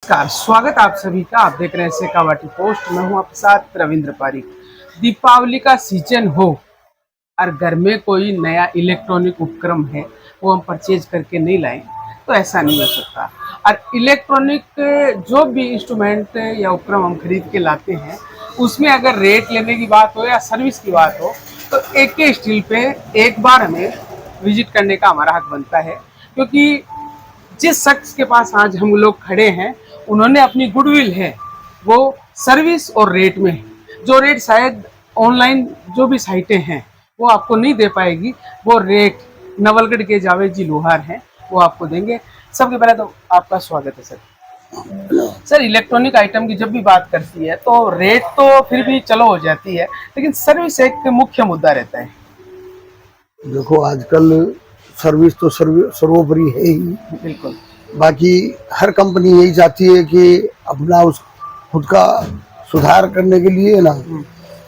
नमस्कार, स्वागत आप सभी का। आप देख रहे हैं शेखावाटी पोस्ट। मैं हूं आपके साथ रविंद्र पारिक। दीपावली का सीजन हो और घर में कोई नया इलेक्ट्रॉनिक उपकरण है वो हम परचेज करके नहीं लाएं तो ऐसा नहीं हो सकता। और इलेक्ट्रॉनिक जो भी इंस्ट्रूमेंट या उपकरण हम खरीद के लाते हैं उसमें अगर रेट लेने की बात हो या सर्विस की बात हो तो AK स्टील पे एक बार हमें विजिट करने का हमारा हक बनता है, क्योंकि जिस शख्स के पास आज हम लोग खड़े हैं उन्होंने अपनी गुडविल है वो सर्विस और रेट में है। जो रेट शायद ऑनलाइन जो भी साइटें हैं वो आपको नहीं दे पाएगी, वो रेट नवलगढ़ के जावेद जी लोहार हैं वो आपको देंगे। सबसे पहले तो आपका स्वागत है सर। इलेक्ट्रॉनिक आइटम की जब भी बात करती है तो रेट तो फिर भी चलो हो जाती है, लेकिन सर्विस एक मुख्य मुद्दा रहता है। देखो, आजकल सर्विस तो सर्वोपरि है ही। बिल्कुल। बाकी हर कंपनी यही चाहती है कि अपना उस खुद का सुधार करने के लिए ना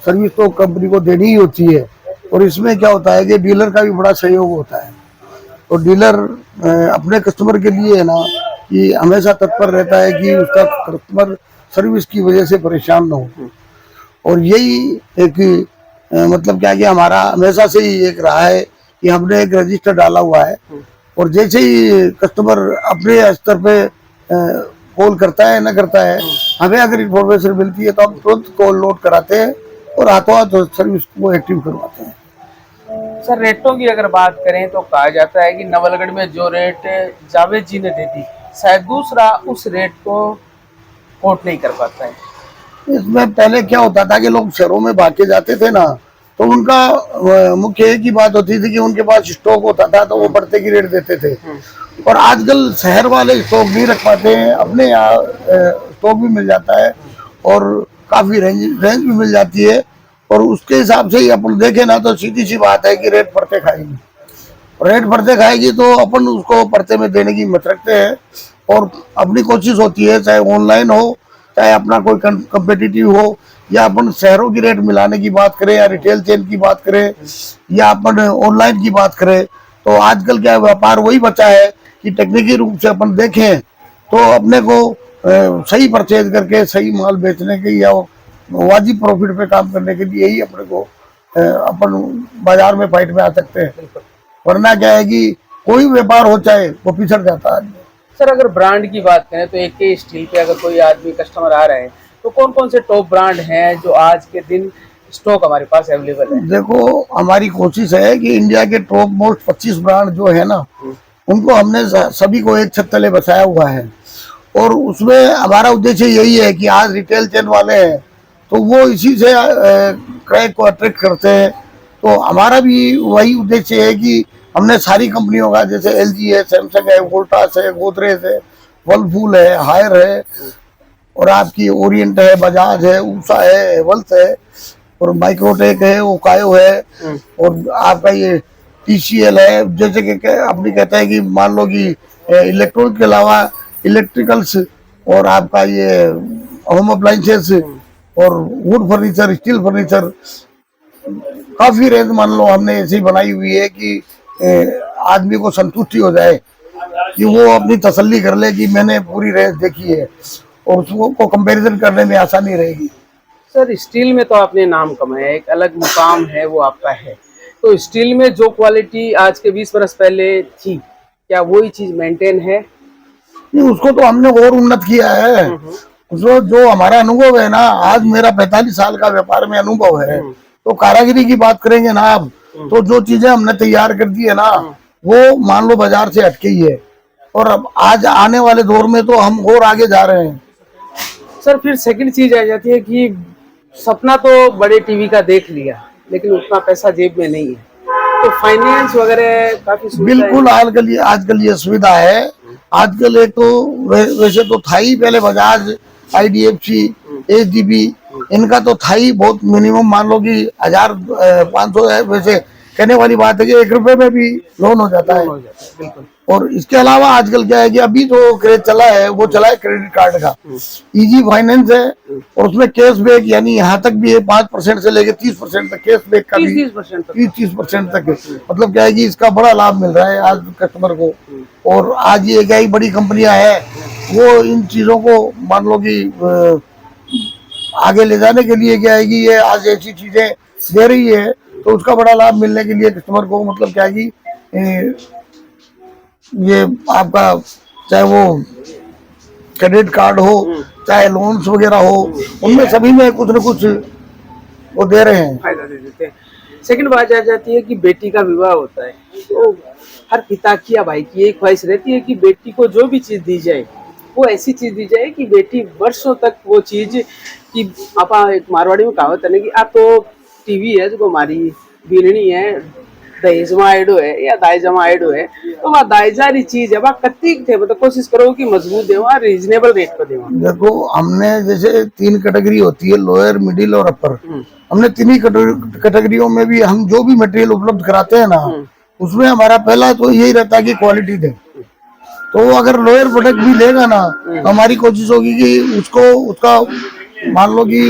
सर्विस तो कंपनी को देनी ही होती है। और इसमें क्या होता है कि डीलर का भी बड़ा सहयोग होता है। तो डीलर अपने कस्टमर के लिए ना कि हमेशा तत्पर रहता है कि उसका कस्टमर सर्विस की वजह से परेशान ना हो। और यही एक मतलब क्या कि हमारा हमेशा से ही एक रहा है कि हमने एक रजिस्टर डाला हुआ है और जैसे ही कस्टमर अपने स्तर पे कॉल करता है ना करता है, हमें अगर इंफॉर्मेशन मिलती है तो हम तुरंत कॉल नोट कराते हैं और हाथों हाथ सर्विस को एक्टिव करवाते हैं। सर, रेटों की अगर बात करें तो कहा जाता है कि नवलगढ़ में जो रेट जावेद जी ने दे दी शायद दूसरा उस रेट को कोट नहीं कर पाता है। इसमें पहले क्या होता था कि लोग शहरों में भाग के जाते थे ना, तो उनका मुख्य एक ही बात होती थी कि उनके पास स्टॉक होता था तो वो बढ़ते की रेट देते थे। और आजकल शहर वाले स्टॉक नहीं रख पाते हैं, अपने यहाँ स्टॉक भी मिल जाता है और काफी रेंज भी मिल जाती है। और उसके हिसाब से ही अपन देखें ना तो सीधी सी बात है कि रेट बढ़ते खाएगी। रेट बढ़ते खाएगी तो अपन उसको बढ़ते में देने की हिम्मत रखते हैं। और अपनी कोशिश होती है, चाहे ऑनलाइन हो चाहे अपना कोई कम्पिटिटिव हो, या अपन शहरों की रेट मिलाने की बात करें या रिटेल चेन की बात करें या अपन ऑनलाइन की बात करें, तो आजकल क्या व्यापार वही बचा है कि टेक्निकल रूप से अपन देखें तो अपने को सही परचेज करके सही माल बेचने के या वाजिब प्रॉफिट पे काम करने के लिए ही अपने को अपन बाजार में फाइट में आ सकते हैं। वरना क्या है कि कोई व्यापार हो चाहे वो पिछड़ जाता है। सर, अगर ब्रांड की बात करें तो AK स्टील पे अगर कोई आदमी कस्टमर आ रहे हैं तो कौन कौन से टॉप ब्रांड हैं जो आज के दिन स्टॉक हमारे पास अवेलेबल है? देखो, हमारी कोशिश है कि इंडिया के टॉप मोस्ट 25 ब्रांड जो है ना उनको हमने सभी को एक छत तले बसाया हुआ है। और उसमें हमारा उद्देश्य यही है कि आज रिटेल चेन वाले हैं तो वो इसी से क्रय को अट्रैक्ट करते हैं। तो हमारा भी वही उद्देश्य है कि हमने सारी कंपनियों का, जैसे LG है, सैमसंग है, वोल्टास है, गोदरेज है, वर्लपूल है, हायर है और आपकी ओरिएंट है, बजाज है, ऊषा है, हेवल्स है और माइक्रोटेक है, ओकायो है और आपका ये TCL है। जैसे कि अपनी कहता है कि मान लो कि इलेक्ट्रॉनिक के अलावा इलेक्ट्रिकल्स और आपका ये होम अप्लायंसेस और वुड फर्नीचर, स्टील फर्नीचर, काफी रेंज मान लो हमने ऐसी बनाई हुई है कि आदमी को संतुष्टि हो जाए कि वो अपनी तसल्ली कर ले कि मैंने पूरी रेंज देखी है और उसको कंपैरिजन करने में आसानी रहेगी। सर, स्टील में तो आपने नाम कमाया, एक अलग मुकाम है वो आपका है। तो स्टील में जो क्वालिटी आज के 20 वर्ष पहले थी, क्या वही चीज मेंटेन है? नहीं, उसको तो हमने और उन्नत किया है। उसको जो हमारा अनुभव है ना, आज मेरा 45 साल का व्यापार में अनुभव है। तो कारागिरी की बात करेंगे ना आप, तो जो चीजें हमने तैयार कर दी है ना वो मान लो बाजार से हटके ही है। और अब आज आने वाले दौर में तो हम और आगे जा रहे हैं। सर, फिर सेकंड चीज आ जाती है कि सपना तो बड़े टीवी का देख लिया लेकिन उतना पैसा जेब में नहीं है, तो फाइनेंस वगैरह काफी बिल्कुल आजकल ये सुविधा है। आजकल एक तो वैसे तो था ही पहले बजाज, IDFC, HDB, इनका तो था ही बहुत मिनिमम मान लो कि 1500 है। वैसे कहने वाली बात है कि 1 रुपए में भी लोन हो जाता है। हो जाता है, बिल्कुल। और इसके अलावा आजकल क्या है कि अभी जो क्रेज चला है वो चला है क्रेडिट कार्ड का। इजी फाइनेंस है और उसमें कैशबैक यानी यहाँ तक भी है 5% से लेकर 30% तक कैशबैक का भी 30% तक है। मतलब क्या है कि इसका बड़ा लाभ मिल रहा है आज कस्टमर को। और आज ये क्या बड़ी कंपनियां हैं वो इन चीजों को मान लो कि आगे ले जाने के लिए क्या है कि ये आज ऐसी चीजें दे रही है तो उसका बड़ा लाभ मिलने के लिए कस्टमर को मतलब क्या है कि ये आपका चाहे वो क्रेडिट कार्ड हो चाहे लोन्स वगैरह हो उनमें सभी में कुछ न कुछ वो दे रहे हैं, फायदा दे देते हैं। सेकंड बात आ जाती है कि बेटी का विवाह होता है तो हर पिता की या भाई की एक ख्वाहिश रहती है कि बेटी को जो भी चीज दी जाए वो ऐसी चीज दी जाए कि बेटी वर्षों तक वो चीज की आपा एक मारवाड़ी में कहावत है ना कि आप तो टीवी है जो हमारी बीरणी है दहेजमा आइडो है या दाइजमा आइडो है तो वह दाइजारी चीज है वह कत्ती थे मतलब कोशिश करो कि मजबूत दे रीजनेबल रेट पर दे। देखो हमने जैसे 3 कैटेगरी होती है लोअर मिडिल और अपर। हमने 3 ही कैटेगरियों में भी हम जो भी मटेरियल उपलब्ध कराते हैं ना उसमें हमारा पहला तो यही रहता है कि क्वालिटी दे। तो अगर लोअर प्रोडक्ट भी लेगा ना तो हमारी कोशिश होगी कि उसको उसका मान लो कि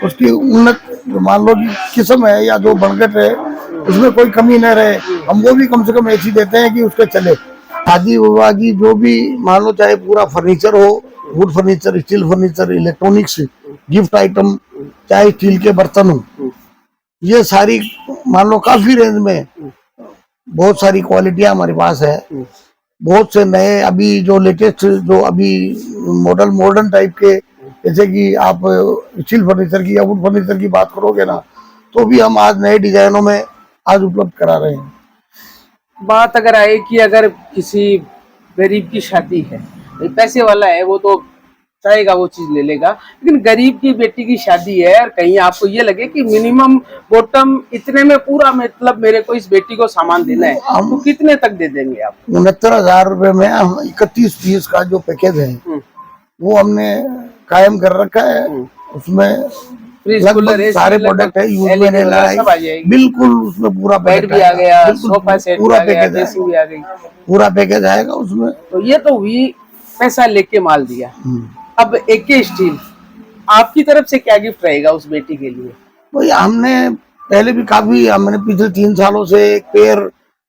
उसकी उन्नत मान लो कि किस्म है या जो बनगट है उसमें कोई कमी न रहे। हम वो भी कम से कम ऐसी देते हैं कि उसके चले। शादी विवाह की जो भी मान लो चाहे पूरा फर्नीचर हो would furniture steel furniture electronics gift item चाहे स्टील के बर्तन हो ये सारी मान लो काफी रेंज में बहुत सारी क्वालिटियां हमारे पास है। बहुत से नए अभी जो लेटेस्ट जो अभी मॉडर्न टाइप के जैसे कि आप स्टील फर्नीचर की या वुड फर्नीचर की बात करोगे ना तो भी हम आज नए डिजाइनों में आज उपलब्ध करा रहे हैं। बात अगर आए कि अगर किसी गरीब की शादी है पैसे वाला है वो तो चाहेगा वो चीज ले लेगा लेकिन गरीब की बेटी की शादी है और कहीं आपको ये लगे कि मिनिमम बॉटम इतने में पूरा मतलब मेरे को इस बेटी को सामान देना है तो कितने तक दे देंगे आप? 69,000 रुपए में हम 31 पीस का जो पैकेज है वो हमने कायम कर रखा है। उसमें लगभग सारे प्रोडक्ट है यूज में बिल्कुल उसमें पूरा बेड भी आ गया सोफा सेट पूरा पैकेज भी आ गई पूरा पैकेज आएगा उसमें। तो ये तो हुई पैसा लेके माल दिया। अब एके स्टील आपकी तरफ से क्या गिफ्ट रहेगा उस बेटी के लिए? भाई हमने पहले भी काफी हमने पिछले 3 सालों से एक पेयर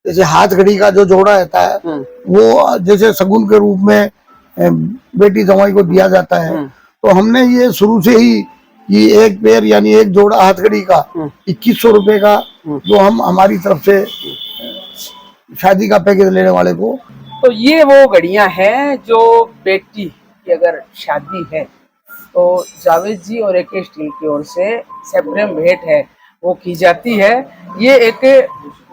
जैसे हाथ घड़ी का जो जोड़ा रहता है वो जैसे शगुन के रूप में बेटी जमाई को दिया जाता है तो हमने ये शुरू से ही कि एक पेयर यानी एक जोड़ा हाथ घड़ी का 2100 रुपए का जो हम हमारी तरफ से शादी का पैकेज लेने वाले को। तो ये वो घड़ियां हैं जो बेटी की अगर शादी है तो जावेद जी और एके स्टील की ओर से सेपरेम भेंट है वो की जाती है। ये एक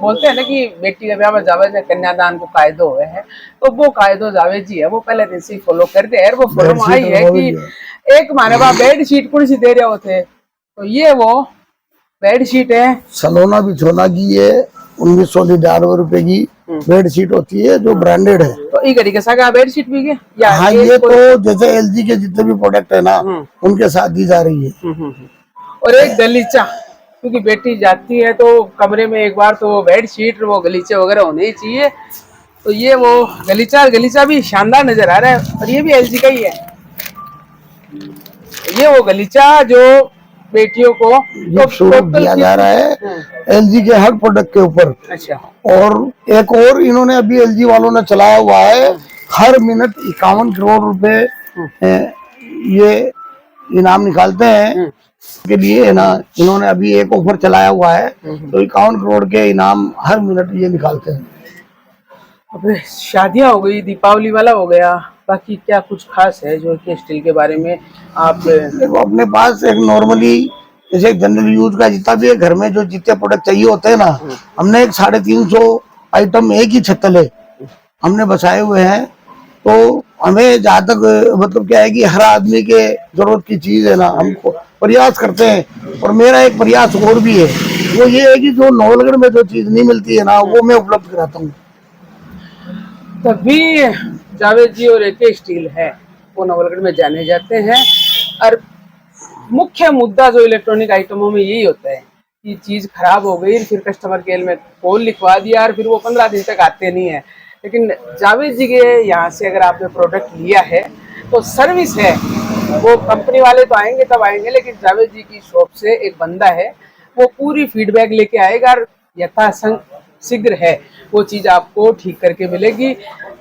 बोलते हैं ना कि बेटी के ब्याह में जावेद ने कन्यादान को कायदो हुए हैं तो वो कायदो जावेद जी है वो पहले दिन से फॉलो करते हैं। वो फॉलो में आई है कि एक माने बा बेड शीट कौन सी दे रहे होते तो ये वो बेड शीट है सलोना बिछोना की ये 1999 रुपए की बेड शीट होती है जो ब्रांडेड है। तो ये घड़ी के साथ बेड शीट भी क्या? हाँ ये तो जैसे एलजी के जितने भी प्रोडक्ट है ना उनके साथ दी जा रही है। और एक गलीचा क्योंकि बेटी जाती है तो कमरे में एक बार तो वो बेड शीट वो गलीचे वगैरह होने ही चाहिए तो ये वो गलीचा भी शानदार नजर आ रहा है और ये भी एलजी का ही है। ये वो गलीचा जो बेटियों को तो दिया जा रहा है एलजी के हर प्रोडक्ट के ऊपर। अच्छा। और एक और इन्होंने अभी एलजी वालों ने चलाया हुआ है हर मिनट 51 करोड़ रुपए ये इनाम निकालते हैं के लिए है ना। इन्होंने अभी एक ऑफर चलाया हुआ है तो 51 करोड़ के इनाम हर मिनट ये निकालते हैं। अब शादियां हो गई दीपावली वाला हो गया बाकी क्या कुछ खास है जो कि स्टील के बारे में आप? देखो अपने पास एक नॉर्मली जैसे जनरल यूज का जितना भी है घर में जो जितने प्रोडक्ट चाहिए होते हैं ना हमने एक 350 आइटम एक ही छत तले हमने बसाए हुए हैं। तो हमें जहाँ तक मतलब क्या है कि हर आदमी के जरूरत की चीज है ना हमको प्रयास करते हैं। और मेरा एक प्रयास और भी है वो ये है कि जो नवलगढ़ में जो चीज नहीं मिलती है ना वो मैं उपलब्ध कराता हूँ। तभी जावेद जी और एके स्टील है वो नवलगढ़ में जाने जाते हैं। और मुख्य मुद्दा जो इलेक्ट्रॉनिक आइटमों में यही होता है कि चीज़ खराब हो गई, फिर कस्टमर केयर में कॉल लिखवा दिया और फिर वो 15 दिन तक आते नहीं है। लेकिन जावेद जी के यहाँ से अगर आपने प्रोडक्ट लिया है तो सर्विस है, वो कंपनी वाले तो आएंगे तब आएंगे, लेकिन जावेद जी की शॉप से एक बंदा है, वो पूरी फीडबैक लेके आएगा और शीघ्र है वो चीज़ आपको ठीक करके मिलेगी।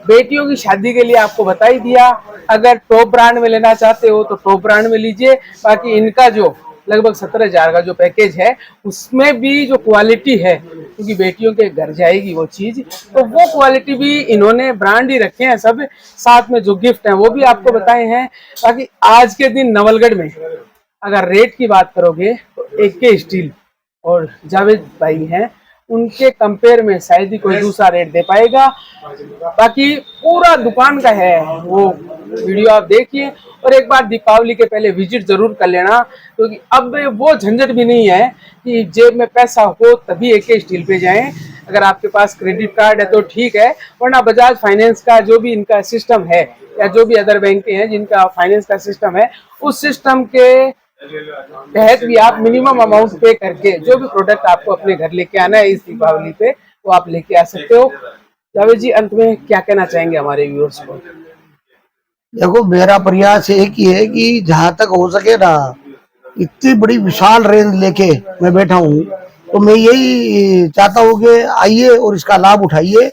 बेटियों की शादी के लिए आपको बता ही दिया, अगर टॉप ब्रांड में लेना चाहते हो तो टॉप ब्रांड में लीजिए। बाकी इनका जो लगभग 17,000 का जो पैकेज है उसमें भी जो क्वालिटी है, क्योंकि बेटियों के घर जाएगी वो चीज़, तो वो क्वालिटी भी इन्होंने ब्रांड ही रखे हैं सब, साथ में जो गिफ्ट हैं वो भी आपको बताए हैं। बाकी आज के दिन नवलगढ़ में अगर रेट की बात करोगे तो AK स्टील और जावेद भाई हैं, उनके कंपेयर में शायद ही कोई दूसरा रेट दे पाएगा। बाकी पूरा दुकान का है वो वीडियो आप देखिए, और एक बार दीपावली के पहले विजिट जरूर कर लेना, क्योंकि अब वो झंझट भी नहीं है कि जेब में पैसा हो तभी AK स्टील पे जाएं। अगर आपके पास क्रेडिट कार्ड है तो ठीक है, वरना बजाज फाइनेंस का जो भी इनका सिस्टम है या जो भी अदर बैंकें हैं जिनका फाइनेंस का सिस्टम है, उस सिस्टम के तहत भी आप मिनिमम अमाउंट पे करके जो भी प्रोडक्ट आपको अपने घर लेके आना है इस दीपावली पे, वो आप लेके आ सकते हो। जावेद जी, अंत में क्या कहना चाहेंगे हमारे व्यूअर्स को? देखो, मेरा प्रयास एक ही है कि जहां तक हो सके ना, इतनी बड़ी विशाल रेंज लेके मैं बैठा हूँ, तो मैं यही चाहता हूँ कि आइए और इसका लाभ उठाइए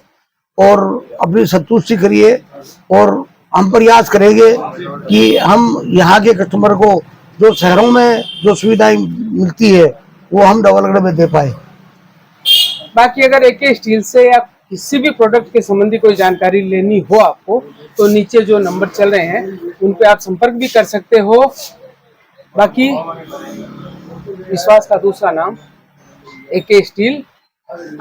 और अपनी संतुष्टि करिए, और हम प्रयास करेंगे कि हम यहाँ के कस्टमर को जो शहरों में जो सुविधाएं मिलती है वो हम डबलगढ़ में दे पाए। बाकी अगर AK स्टील से या किसी भी प्रोडक्ट के संबंधी कोई जानकारी लेनी हो आपको, तो नीचे जो नंबर चल रहे हैं उन पे आप संपर्क भी कर सकते हो। बाकी विश्वास का दूसरा नाम AK स्टील,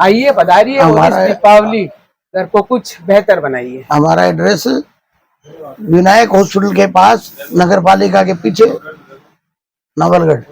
आइए पधारिए और इस दीपावली घर को कुछ बेहतर बनाइए। हमारा एड्रेस विनायक हॉस्पिटल के पास, नगर पालिका के पीछे, नवलगढ़।